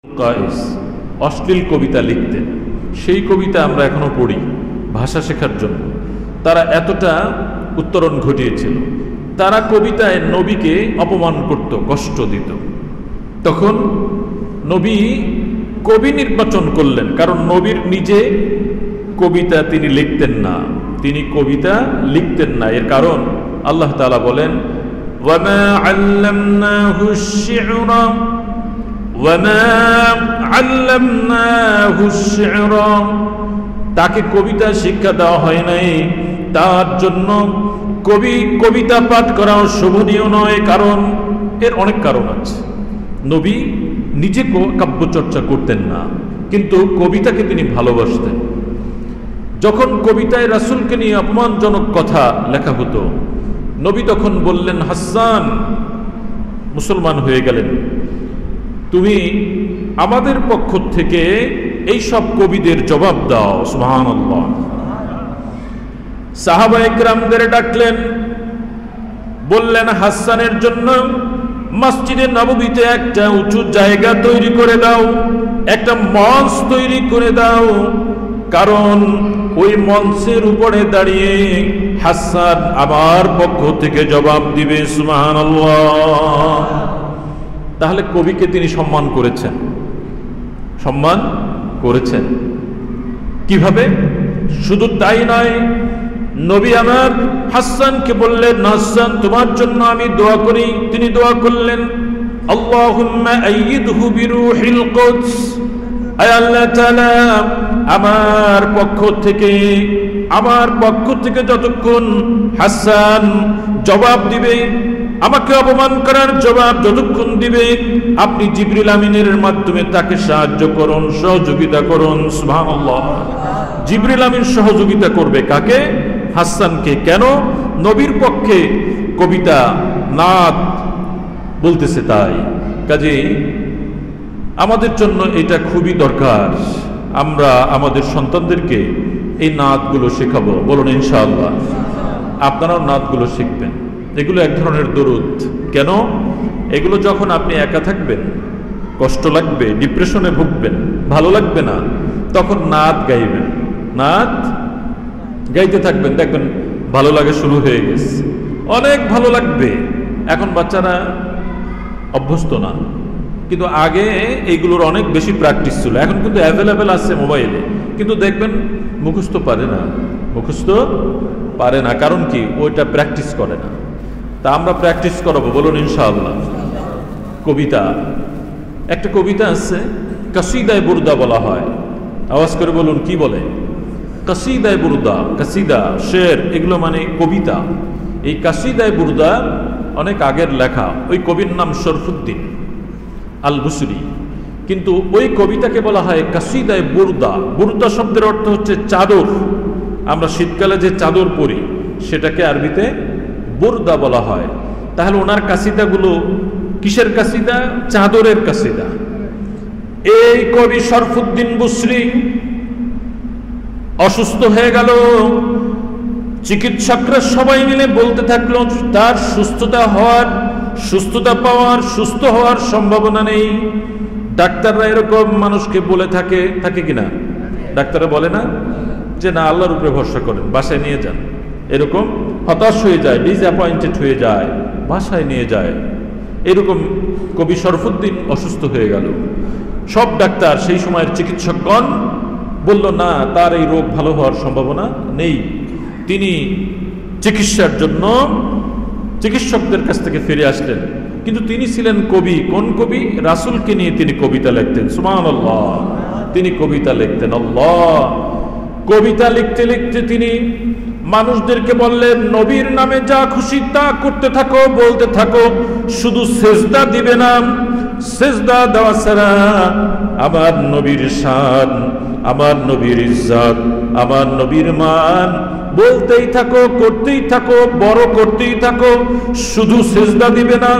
কায়েস অশ্লীল কবিতা লিখতেন। সেই কবিতা আমরা এখনো পড়ি ভাষা শেখার জন্য। তারা এতটা উত্তরণ ঘটিয়েছিল। তারা কবিতায় নবীকে অপমান করত, কষ্ট দিত। তখন নবী কবি নির্বাচন করলেন, কারণ নবীর নিজে কবিতা তিনি লিখতেন না, তিনি কবিতা লিখতেন না। এর কারণ আল্লাহ তাআলা বলেন, ওয়ামা আল্লামনাহু আশ-শি'রা ওয়ামা আল্লামনাহু আশ-শি'রা, তাকে কবিতা শিক্ষা দেওয়া হয় নাই, তার জন্য কবিতা পাঠ করা শোভনীয় নয়। কারণ এর অনেক কারণ আছে। নবী নিজে কাব্য চর্চা করতেন না, কিন্তু কবিতাকে তিনি ভালোবাসতেন। যখন কবিতায় রাসূলকে নিয়ে অপমানজনক কথা লেখা হতো, নবী তখন বললেন, হাসান মুসলমান হয়ে গেলেন, তুমি আমাদের পক্ষ থেকে এই সব কবিদের জবাব দাও। সুবহানাল্লাহ। সাহাবায়ে কেরামদের ডাকলেন, বললেন, হাসানের জন্য মসজিদে নববীতে একটা উঁচু জায়গা তৈরি করে দাও, একটা মঞ্চ তৈরি করে দাও, কারণ ওই মঞ্চের উপরে দাঁড়িয়ে হাসান আমার পক্ষ থেকে জবাব দিবে। সুবহানাল্লাহ। তাহলে কবিকে তিনি সম্মান করেছেন, সম্মান করেছেন। কিভাবে? শুধু তাই নয়, নবী আমার হাসানকে বললেন, হাসান তোমার জন্য আমি দোয়া করি। তিনি দোয়া করলেন, আল্লাহুম্মা আইয়িদহু বিরূহিল কুদস, আয় আল্লাহ তাআলা আমার পক্ষ থেকে যতক্ষণ হাসান জবাব দিবে, আমাকে অপমান করার জবাব যতক্ষণ দিবে, আপনি জিবরিল আমিনের মাধ্যমে তাকে সাহায্য করুন, সহযোগিতা করুন। সুবহানাল্লাহ। জিবরিল আমিন সহযোগিতা করবে কাকে? হাসানকে। কেন? নবীর পক্ষে কবিতা নাত বলতেছে তাই। কাজেই আমাদের জন্য এটা খুবই দরকার, আমরা আমাদের সন্তানদেরকে এই নাতগুলো শেখাবো। বলুন ইনশাআল্লাহ। আপনারাও নাতগুলো শিখবেন। এগুলো এক ধরনের দরুদ। কেন? এগুলো যখন আপনি একা থাকবেন, কষ্ট লাগবে, ডিপ্রেশনে ভুগবেন, ভালো লাগবে না, তখন নাত গাইবেন, নাত গাইতে থাকবেন, দেখবেন ভালো লাগে শুরু হয়ে গেছে, অনেক ভালো লাগবে। এখন বাচ্চারা অভ্যস্ত না, কিন্তু আগে এইগুলোর অনেক বেশি প্র্যাকটিস ছিল। এখন কিন্তু অ্যাভেলেবেল আছে মোবাইলে, কিন্তু দেখবেন মুখস্থ পারে না। কারণ কি? ওইটা প্র্যাকটিস করে না। তা আমরা প্র্যাকটিস করাবো। বলুন ইনশাআল্লাহ। কবিতা, একটা কবিতা আছে, কাসিদায়ে বুরদা বলা হয়। আওয়াজ করে বলুন, কি বলে? কাসিদায়ে বুরদা। কাসিদা, শের, এগুলো মানে কবিতা। এই কাসিদায়ে বুরদা অনেক আগের লেখা। ওই কবির নাম শরফুদ্দিন আল বুসরি, কিন্তু ওই কবিতাকে বলা হয় কাসিদায়ে বুরদা। বুরদা শব্দের অর্থ হচ্ছে চাদর। আমরা শীতকালে যে চাদর পরি সেটাকে আরবিতে বুরদা বলা হয়। তাহলে ওনার কাসিদাগুলো কিসের কাসিদা? চাদরের কাসিদা। এই কবি শরফুদ্দিন বুসরি অসুস্থ হয়ে গেল। চিকিৎসকরা সবাই মিলে বলতে থাকলো তার সুস্থ হওয়ার সম্ভাবনা নেই। ডাক্তাররা এরকম মানুষকে বলে থাকে কিনা? ডাক্তাররা বলে না যে না, আল্লাহর উপরে ভরসা করেন, বাসায় নিয়ে যান। এরকম হতাশ হয়ে যায়, ডিসঅ্যাপয়েন্টেড হয়ে যায়, বাসায় নিয়ে যায়। এরকম কবি শরফুদ্দিন অসুস্থ হয়ে গেল। সব ডাক্তার, সেই সময়ের চিকিৎসকগণ বলল না, তার এই রোগ ভালো হওয়ার সম্ভাবনা নেই। তিনি চিকিৎসার জন্য চিকিৎসকদের কাছ থেকে ফিরে আসলেন। কিন্তু তিনি ছিলেন কবি। কোন কবি? রাসূলকে নিয়ে তিনি কবিতা লিখতেন। সুবহানাল্লাহ। তিনি কবিতা লিখতেন। আল্লাহ। কবিতা লিখতে লিখতে তিনি মানুষদেরকে বললেন, নবীর নামে যা খুশি তা করতে থাকো, বলতে থাকো, শুধু সেজদা দিবে না। সেজদা দেওয়া ছাড়া আমার নবীর শান, আমার নবীর ইজ্জত, আমার নবীর মান বলতেই থাকো, করতেই থাকো, বড় করতেই থাকো, শুধু সেজদা দিবে না।